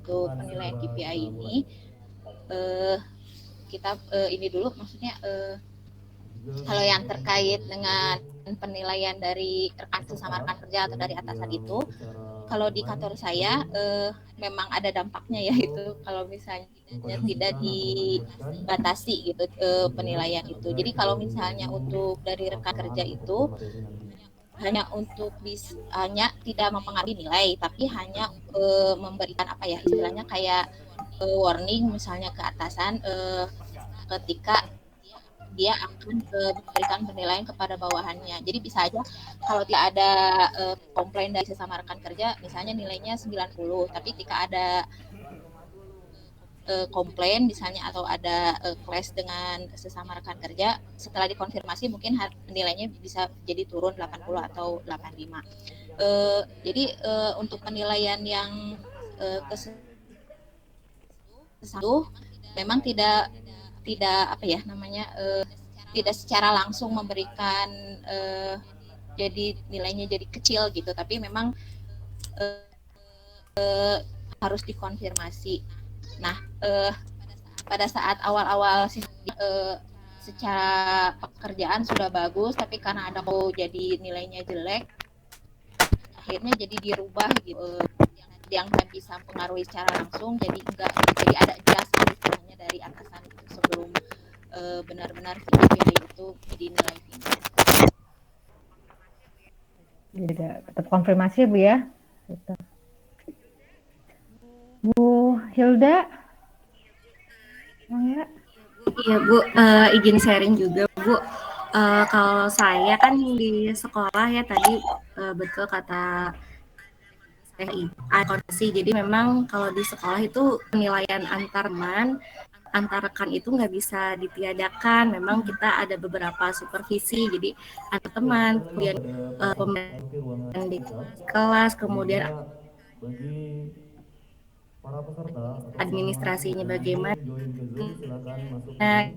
untuk penilaian KPI ini kita ini dulu, maksudnya kalau yang terkait dengan penilaian dari rekan sesama rekan kerja atau dari atasan itu, kalau di kantor saya memang ada dampaknya ya, itu kalau misalnya tidak dibatasi gitu penilaian itu. Jadi kalau misalnya untuk dari rekan kerja itu hanya untuk hanya tidak mempengaruhi nilai, tapi hanya memberikan apa ya istilahnya kayak warning misalnya ke atasan ketika dia akan memberikan penilaian kepada bawahannya. Jadi bisa aja kalau tidak ada komplain dari sesama rekan kerja, misalnya nilainya 90, tapi ketika ada komplain misalnya atau ada clash dengan sesama rekan kerja, setelah dikonfirmasi mungkin nilainya bisa jadi turun 80 atau 85. Jadi untuk penilaian yang satu memang tidak apa ya namanya tidak secara langsung memberikan jadi nilainya jadi kecil gitu, tapi memang harus dikonfirmasi. Nah pada saat awal-awal secara pekerjaan sudah bagus, tapi karena ada jadi nilainya jelek, akhirnya jadi dirubah gitu yang tak bisa mempengaruhi secara langsung, jadi enggak, jadi ada adjustment istilahnya dari atasan itu sebelum benar-benar KPI itu dinilai tinggi. Jadi tetap konfirmasi Bu ya. Gitu. Bu Hilda, Iya Bu, izin sharing juga Bu. Kalau saya kan di sekolah ya tadi betul kata akuntansi. Jadi memang kalau di sekolah itu penilaian antar teman, antar rekan itu nggak bisa ditiadakan. Memang kita ada beberapa supervisi. Jadi antar teman, kemudian pembelajaran di kelas, kemudian bagi para peserta atau administrasinya yang bagaimana ingin join ke Zoom silakan masuk ke Zoom.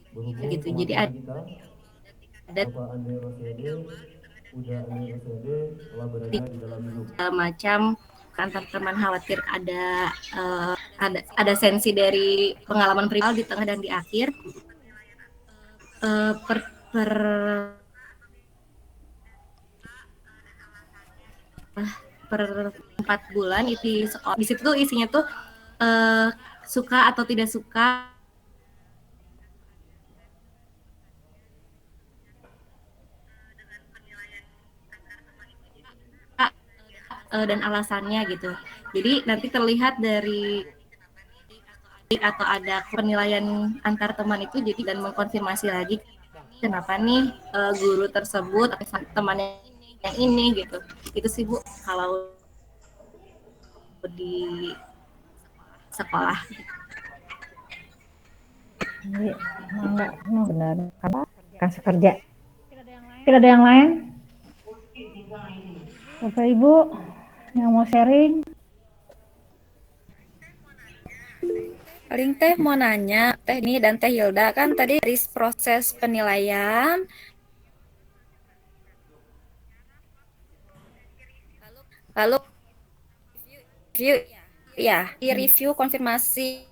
Berhubung gitu. Jadi pemasaran kita ada Bapak Ande Rosiade, Uda Ande Rosiade telah berada di dalam Zoom. Macam antar teman khawatir ada sensi dari pengalaman pribadi di tengah dan di akhir. Per 4 bulan itu di sekolah. Di situ tuh isinya tuh suka atau tidak suka dan alasannya gitu. Jadi nanti terlihat dari atau ada penilaian antar teman itu, jadi dan mengkonfirmasi lagi kenapa nih guru tersebut atau temannya yang ini gitu. Itu sih Bu kalau di sekolah. Iya, enggak, benar. Apa? Kasih kerja. Tidak ada yang lain? Bapak Ibu yang mau sharing? Paling Teh mau nanya, Teh ini dan Teh Hilda kan tadi dari proses penilaian, lalu review, ya, review konfirmasi,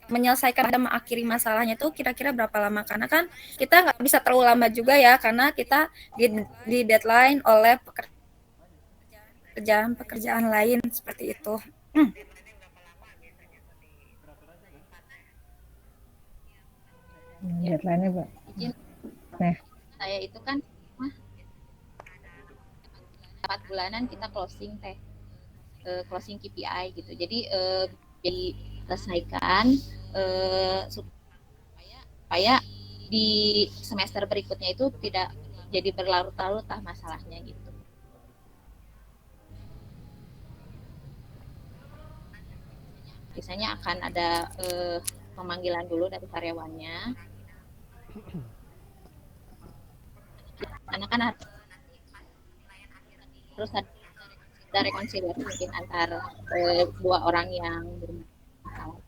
menyelesaikan dan mengakhiri masalahnya tuh kira-kira berapa lama? Karena kan kita nggak bisa terlalu lama juga ya, karena kita di deadline oleh pekerjaan lain seperti itu. Deadline-nya Pak. Nah, Saya itu kan 4 bulanan kita closing Teh, closing KPI gitu. Jadi diselesaikan supaya di semester berikutnya itu tidak jadi berlarut-larut masalahnya gitu. Biasanya akan ada pemanggilan dulu dari karyawannya. Karena kan harus ada rekonsiliasi mungkin antar dua orang yang bermasalah.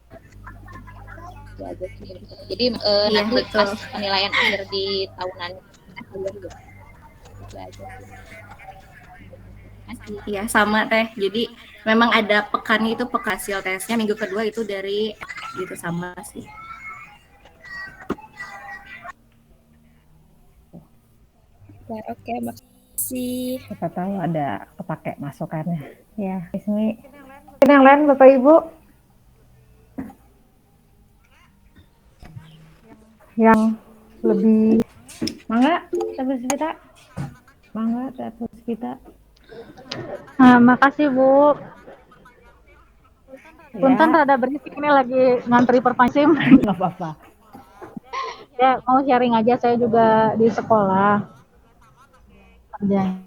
Jadi nanti betul. pas penilaian akhir di tahunan gitu. Itu aja. Iya, sama Teh. Jadi memang ada pekannya itu pekan hasil tesnya, minggu kedua itu dari gitu sama sih. Oke, makasih. Siapa tahu ada kepake masukannya. Ya, Ismi. Mungkin yang lain Bapak Ibu yang lebih mangga terus kita Nah, makasih Bu. Punten ya. rada berisik ini lagi ngantri perpansim. Nggak apa-apa. Ya mau sharing aja, saya juga di sekolah kerjanya.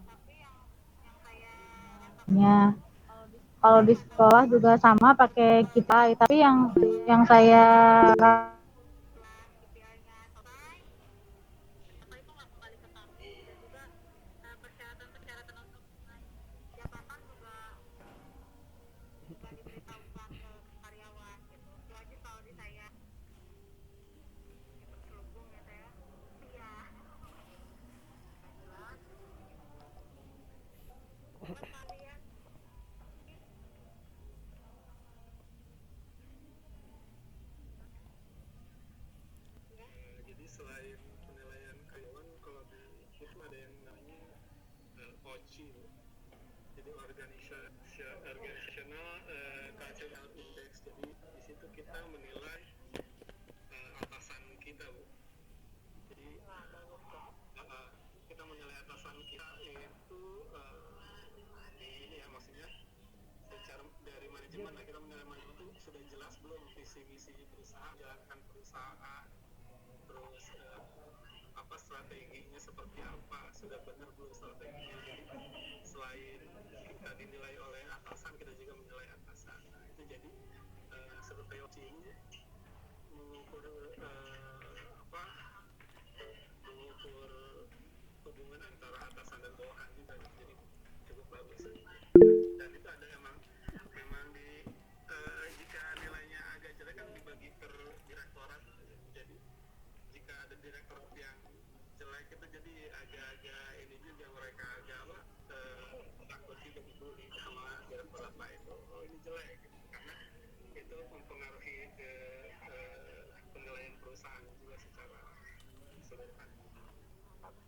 Kalau di sekolah juga sama pakai KIPAI, tapi yang saya Jadi selain penilaian karyawan, kalau di itu ada yang namanya OCI, jadi Organizational Cultural Index. Jadi di situ kita menilai atasan kita, Bu. Jadi kita menilai atasan kita itu ini ya, maksudnya secara dari manajemen. Nah, kita menilai manajemen itu sudah jelas belum visi misi perusahaan, jalankan perusahaan, terus apa strateginya seperti apa, sudah benar belum strateginya. Jadi selain kita dinilai oleh atasan, kita juga menilai atasan. Nah, itu jadi seperti ini mengukur apa, mengukur hubungan antara atasan dan bawahan juga, jadi cukup bagus. Dan itu ada memang di jika nilainya agak jelek kan dibagi per direktorat. Jadi jika ada direktur yang jelek itu jadi agak-agak ini juga, mereka agak apa, takut juga dibully sama direktorat lain. Oh ini jelek gitu. Karena itu mempengaruhi ke penilaian perusahaan juga secara keseluruhan.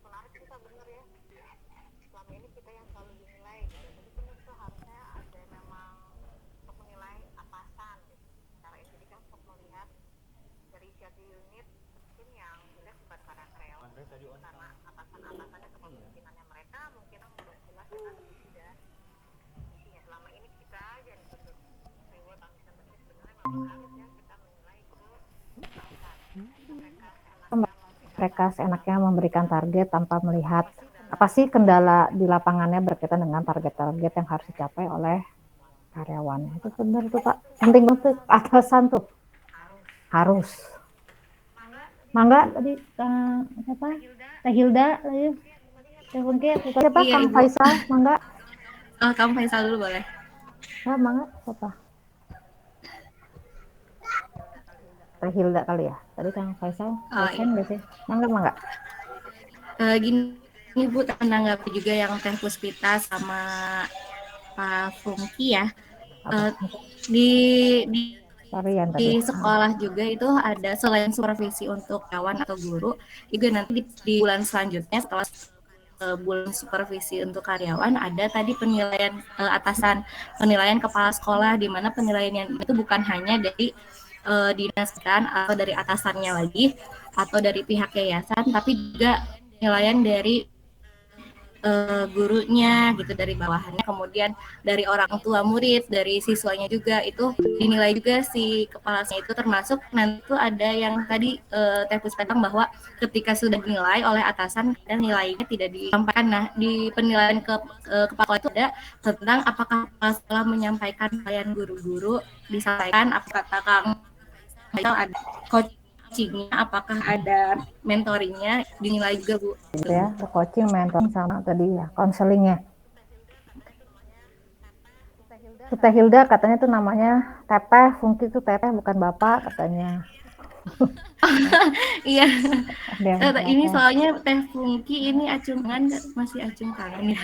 Menarik kita benar ya. Selama ini kita yang selalu dinilai gitu. Jadi kan itu harusnya ada memang untuk menilai atasan gitu. Secara ini jadi kan untuk melihat dari satu unit mungkin yang sudah bukan para karyawan, karena atasan-atasannya kepemimpinannya mereka mungkin belum jelas dengan sudah isinya. Selama ini kita jadi bentuk reward atau sebenarnya memang harus ya kita menilai ke atasan. Mereka seenaknya memberikan target tanpa melihat apa sih kendala di lapangannya berkaitan dengan target-target yang harus dicapai oleh karyawannya. Itu benar tuh Pak, penting banget atasan tuh harus. Mangga tadi siapa? Teh Hilda lagi. Teh Funky, siapa? Iya, Kang Ibu. Faisal, mangga. Kamu Faisal dulu boleh. Ya, mangga siapa? Teh Hilda kali ya. Tadi Kang Faisal, dosen nggak sih? Mangga. Gini Bu, menanggapi juga yang Teh Puspita sama Pak Funky ya. Di sekolah juga itu ada selain supervisi untuk kawan atau guru, juga nanti di bulan selanjutnya setelah bulan supervisi untuk karyawan ada tadi penilaian atasan, penilaian kepala sekolah, di mana penilaian itu bukan hanya dari dinas kan atau dari atasannya lagi atau dari pihak yayasan, tapi juga penilaian dari gurunya gitu, dari bawahannya, kemudian dari orang tua murid, dari siswanya juga itu dinilai juga si kepalanya itu. Termasuk nanti itu ada yang tadi Teh Puspa bilang bahwa ketika sudah dinilai oleh atasan dan nilainya tidak disampaikan. Nah, di penilaian kepala itu ada tentang apakah kepala sekolah menyampaikan penilaian guru-guru, disampaikan apakah Kang ada coachingnya, apakah ada mentoringnya, dinilai juga Bu. Gitu ya, coaching, mentoring sama tadi ya, konselingnya. Teh Hilda katanya tuh namanya Teteh, Funky itu Teteh bukan Bapak katanya. Iya. Ini soalnya Teh Funky ini acungan, masih acung tangan ya.